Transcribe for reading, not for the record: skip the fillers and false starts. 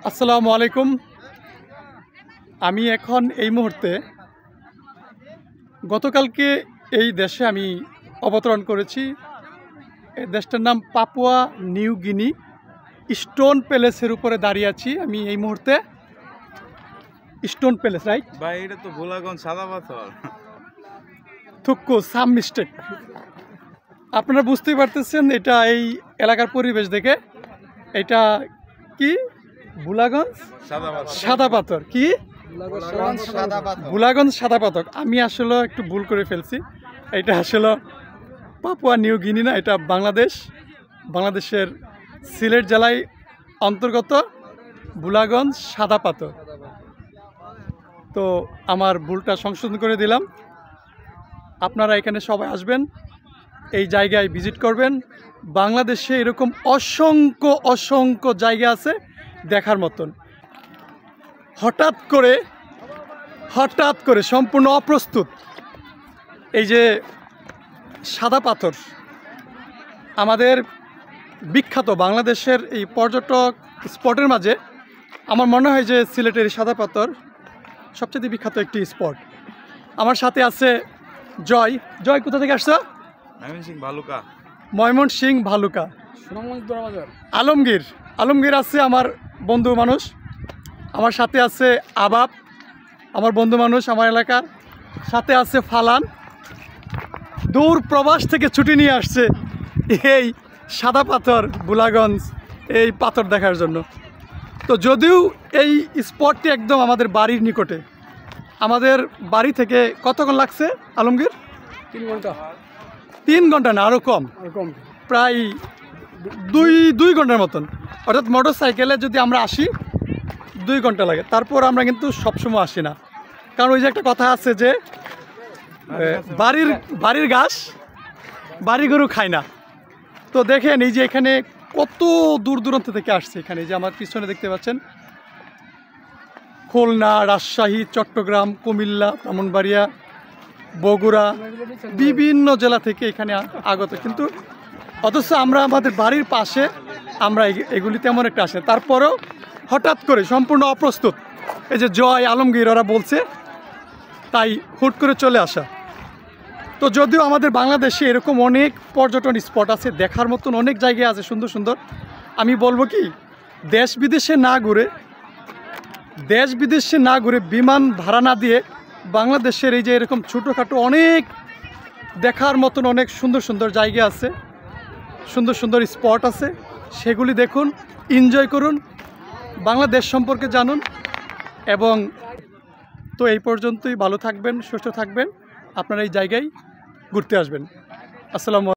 আসসালামু আলাইকুম। আমি এখন এই মুহূর্তে গতকালকে এই দেশে আমি অবতরণ করেছি। এই দেশটার নাম পাপুয়া নিউ গিনি। স্টোন প্যালেসের উপরে দাঁড়িয়ে আছি আমি এই মুহূর্তে। স্টোন প্যালেস, রাইট ভাই? এটা তো ভোলাগঞ্জ সাদা পাথর। থুক্কু সাম মিস্টেক। আপনারা বুঝতেই পারতেছেন এটা এই এলাকার পরিবেশ দেখে। এটা কি ভোলাগঞ্জ সাদা পাথর? কি ভোলাগঞ্জ সাদা পাথর? আমি আসলে একটু ভুল করে ফেলছি। এটা আসলে পাপুয়া নিউ গিনি না, এটা বাংলাদেশের সিলেট জেলায় অন্তর্গত ভোলাগঞ্জ সাদা পাথর। তো আমার ভুলটা সংশোধন করে দিলাম। আপনারা এখানে সবাই আসবেন, এই জায়গায় ভিজিট করবেন। বাংলাদেশে এরকম অসংখ্য জায়গা আছে দেখার মতন। হঠাৎ করে সম্পূর্ণ অপ্রস্তুত এই যে সাদা পাথর, আমাদের বিখ্যাত বাংলাদেশের এই পর্যটক স্পটের মাঝে আমার মনে হয় যে সিলেটের সাদা পাথর সবচেয়ে বিখ্যাত একটি স্পট। আমার সাথে আছে জয়। কোথা থেকে আসছো? ময়মনসিংহ ভালুকা। আলমগীর আছে আমার বন্ধু মানুষ। আমার সাথে আছে আবাব, আমার বন্ধু মানুষ আমার এলাকার। সাথে আছে ফালান, দূর প্রবাস থেকে ছুটি নিয়ে আসছে এই সাদা পাথর ভোলাগঞ্জ এই পাথর দেখার জন্য। তো যদিও এই স্পটটি একদম আমাদের বাড়ির নিকটে, আমাদের বাড়ি থেকে কতক্ষণ লাগছে আলমগীর? 3 ঘন্টা। 3 ঘন্টা না, আরও কম, প্রায় 2 ঘন্টার মতন। অর্থাৎ মোটর সাইকেলে যদি আমরা আসি 2 ঘন্টা লাগে। তারপর আমরা কিন্তু সবসময় আসি না, কারণ ওই যে একটা কথা আছে যে বাড়ির ঘাস বাড়ি গরু খায় না। তো দেখেন এই যে এখানে কত দূর দূরান্ত থেকে আসছে। এখানে যে আমার পিছনে দেখতে পাচ্ছেন, খুলনা, রাজশাহী, চট্টগ্রাম, কুমিল্লা, ব্রাহ্মণবাড়িয়া, বগুড়া, বিভিন্ন জেলা থেকে এখানে আগত। কিন্তু অথচ আমরা আমাদের বাড়ির পাশে, আমরা এগুলি তেমন একটা আসে। তারপরেও হঠাৎ করে সম্পূর্ণ অপ্রস্তুত, এই যে জয়, আলমগীর ওরা বলছে, তাই হুট করে চলে আসা। তো যদিও আমাদের বাংলাদেশে এরকম অনেক পর্যটন স্পট আছে, দেখার মতন অনেক জায়গা আছে সুন্দর সুন্দর। আমি বলবো কি, দেশ বিদেশে না ঘুরে বিমান ভাড়া না দিয়ে বাংলাদেশের এই যে এরকম ছোটোখাটো অনেক দেখার মতন অনেক সুন্দর সুন্দর জায়গা আছে, সুন্দর সুন্দর স্পট আছে, সেগুলি দেখুন, এনজয় করুন, বাংলাদেশ সম্পর্কে জানুন। এবং তো এই পর্যন্তই। ভালো থাকবেন, সুস্থ থাকবেন, আপনারা এই জায়গায় ঘুরতে আসবেন। আসসালামু আলাইকুম।